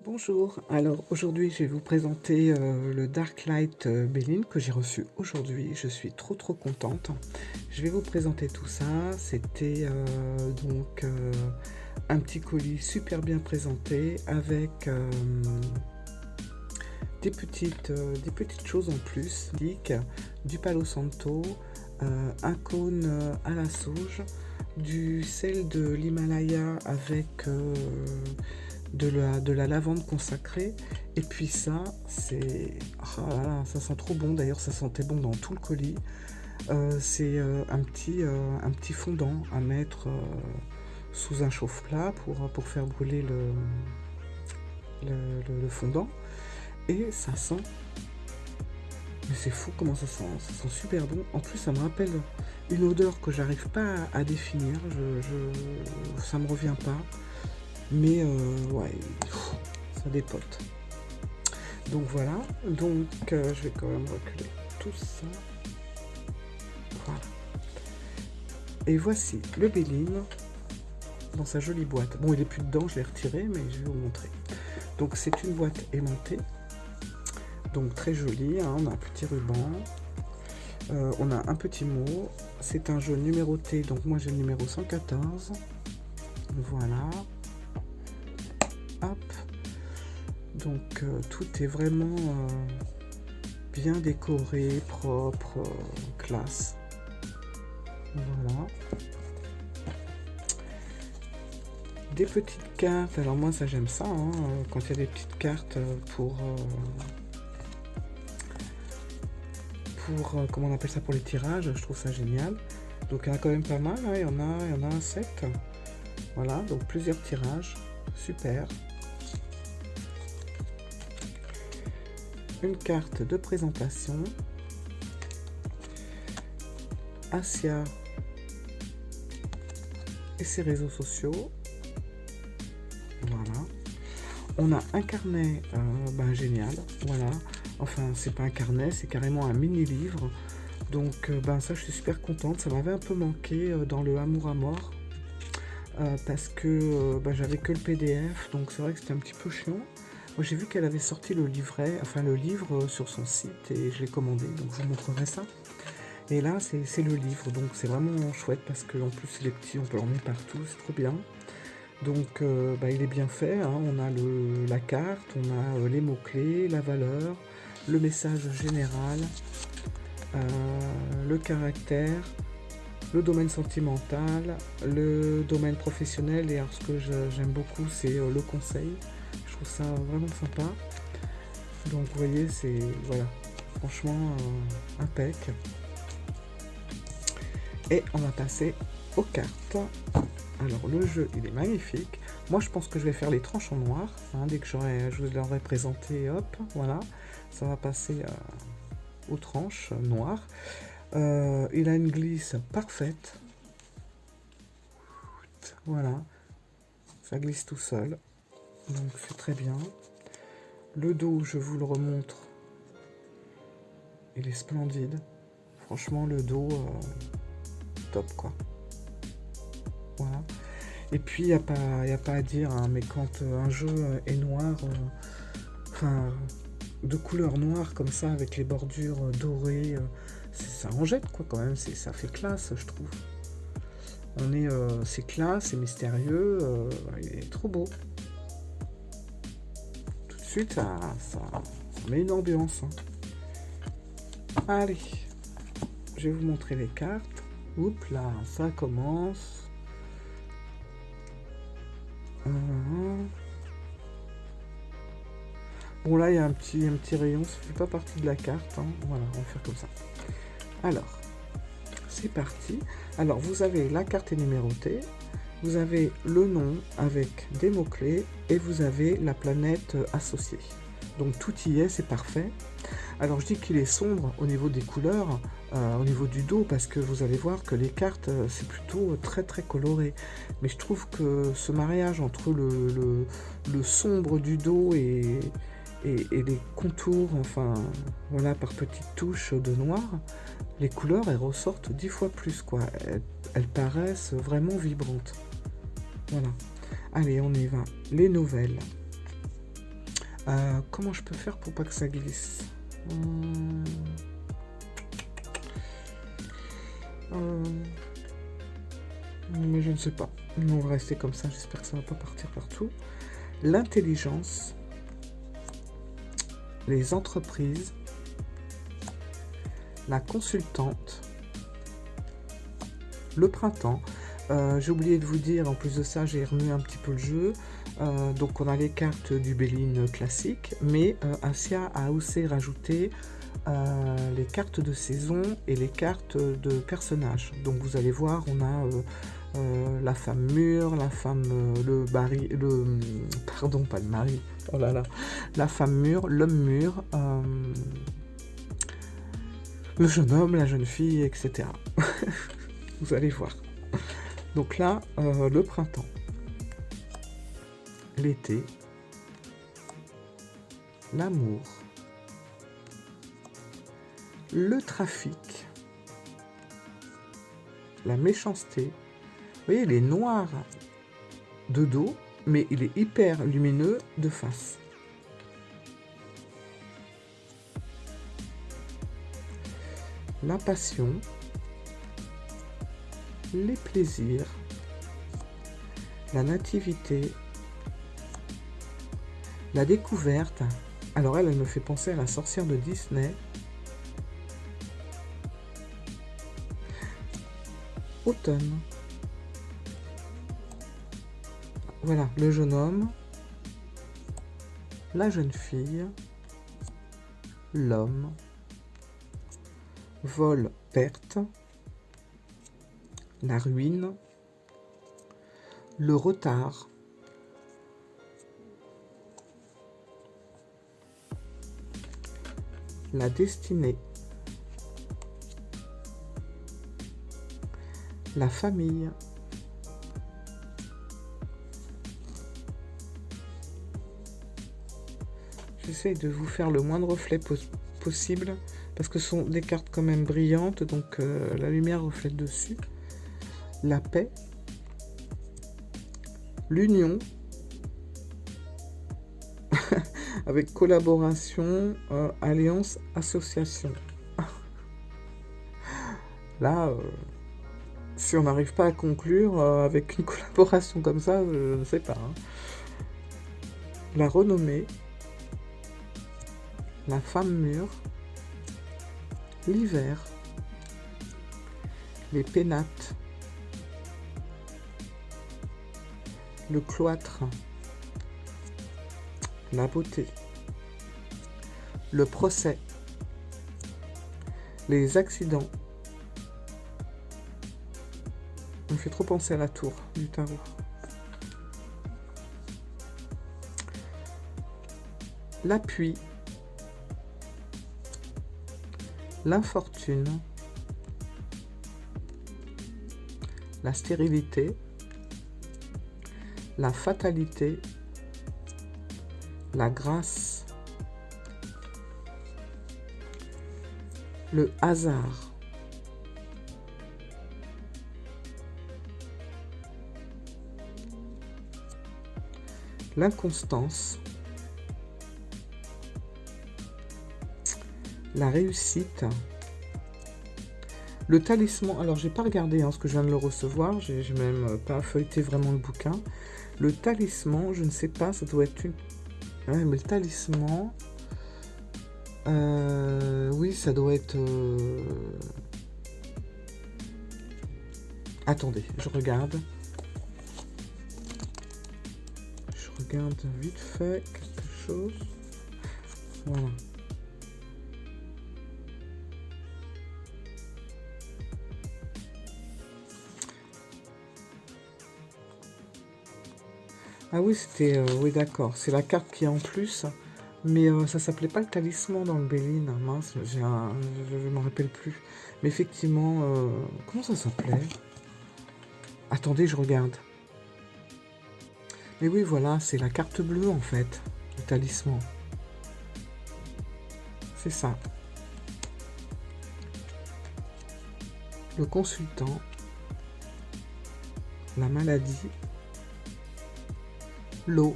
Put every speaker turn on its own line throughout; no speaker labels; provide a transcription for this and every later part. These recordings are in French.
Bonjour, alors aujourd'hui je vais vous présenter le Dark Light Béline que j'ai reçu aujourd'hui. Je suis trop contente. Je vais vous présenter tout ça. C'était un petit colis super bien présenté avec des petites choses en plus, du Palo Santo, un cône à la sauge, du sel de l'Himalaya avec de la lavande consacrée. Et puis ça, c'est... ah là là, ça sent trop bon. D'ailleurs, ça sentait bon dans tout le colis. C'est un petit fondant à mettre sous un chauffe-plat pour faire brûler le fondant. Et ça sent... Mais c'est fou comment ça sent super bon. En plus, ça me rappelle une odeur que j'arrive pas à définir. Ça me revient pas. Mais ouais, ça dépote. Donc voilà, je vais quand même reculer tout ça. Voilà. Et voici le Béline dans sa jolie boîte. Bon, il est plus dedans, je l'ai retiré, mais je vais vous montrer. Donc c'est une boîte aimantée. Donc très jolie, hein, on a un petit ruban. On a un petit mot. C'est un jeu numéroté, donc moi j'ai le numéro 114. Voilà. Hop. Donc tout est vraiment bien décoré, propre, classe. Voilà. Des petites cartes. Alors moi ça j'aime ça, hein, quand il y a des petites cartes pour comment on appelle ça, pour les tirages, je trouve ça génial. Donc il y en a quand même pas mal, hein, il y en a 7. Voilà, donc plusieurs tirages, super. Une carte de présentation. Asia et ses réseaux sociaux. Voilà. On a un carnet génial. Voilà. Enfin, c'est pas un carnet, c'est carrément un mini-livre. Donc, ça, je suis super contente. Ça m'avait un peu manqué dans le Amour à mort. Parce que j'avais que le PDF. Donc, c'est vrai que c'était un petit peu chiant. Moi, j'ai vu qu'elle avait sorti le livret, enfin le livre sur son site et je l'ai commandé. Donc, je vous montrerai ça. Et là, c'est le livre. Donc, c'est vraiment chouette parce qu'en plus, il est petit, on peut l'emmener partout. C'est trop bien. Donc il est bien fait, hein. On a la carte, on a les mots-clés, la valeur, le message général, le caractère, le domaine sentimental, le domaine professionnel. Et alors ce que j'aime beaucoup, c'est le conseil. Je trouve ça vraiment sympa. Donc vous voyez, c'est... Voilà, franchement, impec. Et on va passer aux cartes. Alors le jeu il est magnifique. Moi je pense que je vais faire les tranches en noir, hein, dès que je vous l'aurai présenté, hop, voilà, ça va passer aux tranches noires. Il a une glisse parfaite. Voilà, ça glisse tout seul, donc c'est très bien. Le dos, je vous le remontre, il est splendide. Franchement le dos, top quoi. Voilà. Et puis, il n'y a pas à dire, hein, mais quand un jeu est noir, de couleur noire comme ça, avec les bordures dorées, ça en jette, quoi, quand même. Ça fait classe, je trouve. C'est classe, c'est mystérieux, il est trop beau. Tout de suite, ça met une ambiance. Hein. Allez, je vais vous montrer les cartes. Oups, là, ça commence. Bon là il y a un petit rayon, ça fait pas partie de la carte, hein. Voilà, on va faire comme ça. Alors, c'est parti. Alors vous avez la carte est numérotée, vous avez le nom avec des mots-clés et vous avez la planète associée. Donc tout y est, c'est parfait. Alors je dis qu'il est sombre au niveau des couleurs, au niveau du dos, parce que vous allez voir que les cartes, c'est plutôt très coloré. Mais je trouve que ce mariage entre le sombre du dos et les contours, enfin voilà, par petites touches de noir, les couleurs elles ressortent 10 fois plus, quoi. Elles paraissent vraiment vibrantes. Voilà. Allez, on y va. Les nouvelles. Comment je peux faire pour pas que ça glisse? Mais je ne sais pas. On va rester comme ça, j'espère que ça va pas partir partout. L'intelligence, les entreprises, la consultante, le printemps. J'ai oublié de vous dire, en plus de ça, j'ai remué un petit peu le jeu. Donc on a les cartes du Béline classique, mais Asia a aussi rajouté les cartes de saison et les cartes de personnages. Donc vous allez voir, on a la femme mûre, la femme, pardon, pas le mari, oh là là, la femme mûre, l'homme mûr, le jeune homme, la jeune fille, etc. Vous allez voir. Donc là, le printemps, l'été, l'amour, le trafic, la méchanceté. Vous voyez, il est noir de dos, mais il est hyper lumineux de face. La passion, les plaisirs, la nativité, la découverte. Alors elle me fait penser à la sorcière de Disney. Automne. Voilà, le jeune homme, la jeune fille, l'homme, vol, perte, la ruine, le retard, la destinée, la famille, j'essaie de vous faire le moins de reflets possible parce que ce sont des cartes quand même brillantes, donc la lumière reflète dessus. La paix, l'union, avec collaboration, alliance, association. Là, si on n'arrive pas à conclure avec une collaboration comme ça, je ne sais pas. Hein. La renommée, la femme mûre, l'hiver, les pénates, le cloître, la beauté, le procès, les accidents. On me fait trop penser à la tour du tarot. L'appui, l'infortune, la stérilité, la fatalité, la grâce, le hasard, l'inconstance, la réussite, le talisman. Alors j'ai pas regardé parce que je viens de le recevoir, j'ai même pas feuilleté vraiment le bouquin. Le talisman, je ne sais pas, ça doit être une... Ouais, mais le talisman... oui, ça doit être... Attendez, je regarde. Je regarde vite fait quelque chose. Voilà. Ah oui, c'était... oui, d'accord. C'est la carte qui est en plus. Mais ça s'appelait pas le talisman dans le Béline. Mince, je ne me rappelle plus. Mais effectivement... comment ça s'appelait? Attendez, je regarde. Mais oui, voilà, c'est la carte bleue, en fait. Le talisman. C'est ça. Le consultant. La maladie. L'eau,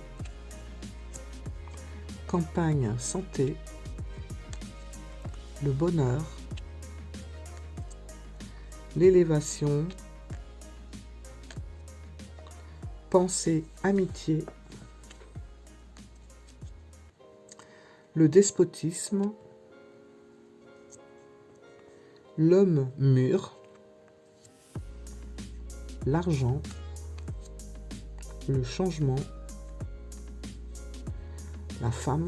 campagne, santé, le bonheur, l'élévation, pensée, amitié, le despotisme, l'homme mûr, l'argent, le changement, la femme,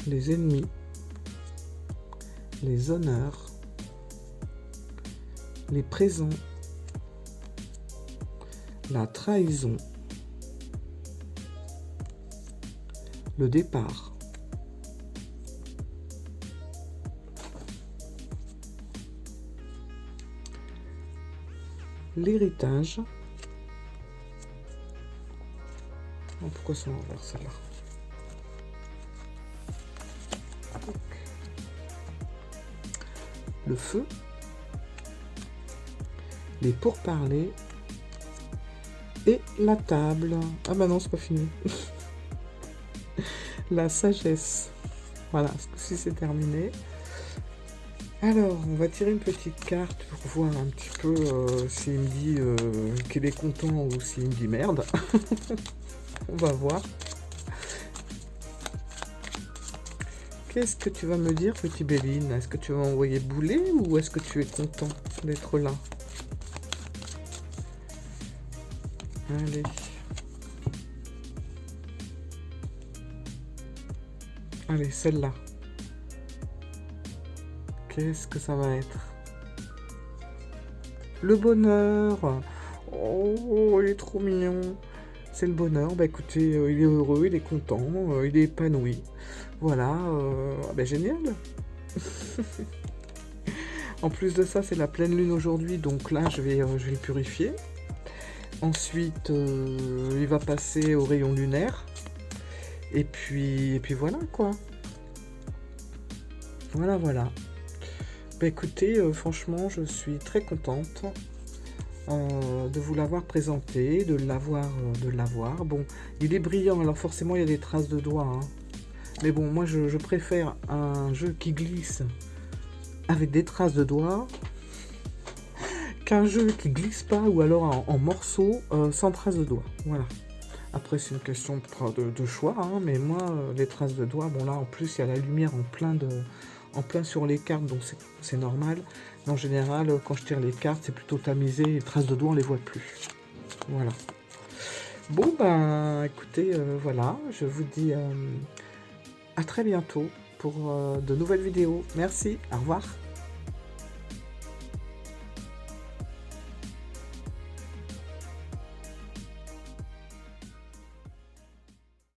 les ennemis, les honneurs, les présents, la trahison, le départ, l'héritage. Oh, pourquoi ça m'envers celle-là? Le feu, les pourparlers et la table. Ah bah non, c'est pas fini. La sagesse. Voilà, ce coup-ci c'est terminé. Alors, on va tirer une petite carte pour voir un petit peu s'il me dit qu'il est content ou s'il me dit merde. On va voir. Qu'est-ce que tu vas me dire, petit Béline? Est-ce que tu vas m'envoyer bouler ou est-ce que tu es content d'être là? Allez. Allez, celle-là. Qu'est-ce que ça va être? Le bonheur. Oh, il est trop mignon. C'est le bonheur. Bah écoutez, il est heureux, il est content, il est épanoui. Voilà, bah, génial. En plus de ça, c'est la pleine lune aujourd'hui, donc là, je vais le purifier. Ensuite, il va passer au rayon lunaire. Et puis voilà, quoi. Voilà. Bah écoutez, franchement, je suis très contente de vous l'avoir présenté, de l'avoir. Bon, il est brillant, alors forcément, il y a des traces de doigts, hein. Mais bon, moi, je préfère un jeu qui glisse avec des traces de doigts qu'un jeu qui glisse pas ou alors en morceaux sans traces de doigts. Voilà. Après, c'est une question de choix, hein, mais moi, les traces de doigts, bon là, en plus, il y a la lumière en plein sur les cartes, donc c'est normal. Mais en général, quand je tire les cartes, c'est plutôt tamisé, les traces de doigts, on les voit plus. Voilà. Bon, ben, écoutez, voilà, je vous dis à très bientôt pour de nouvelles vidéos. Merci, au revoir.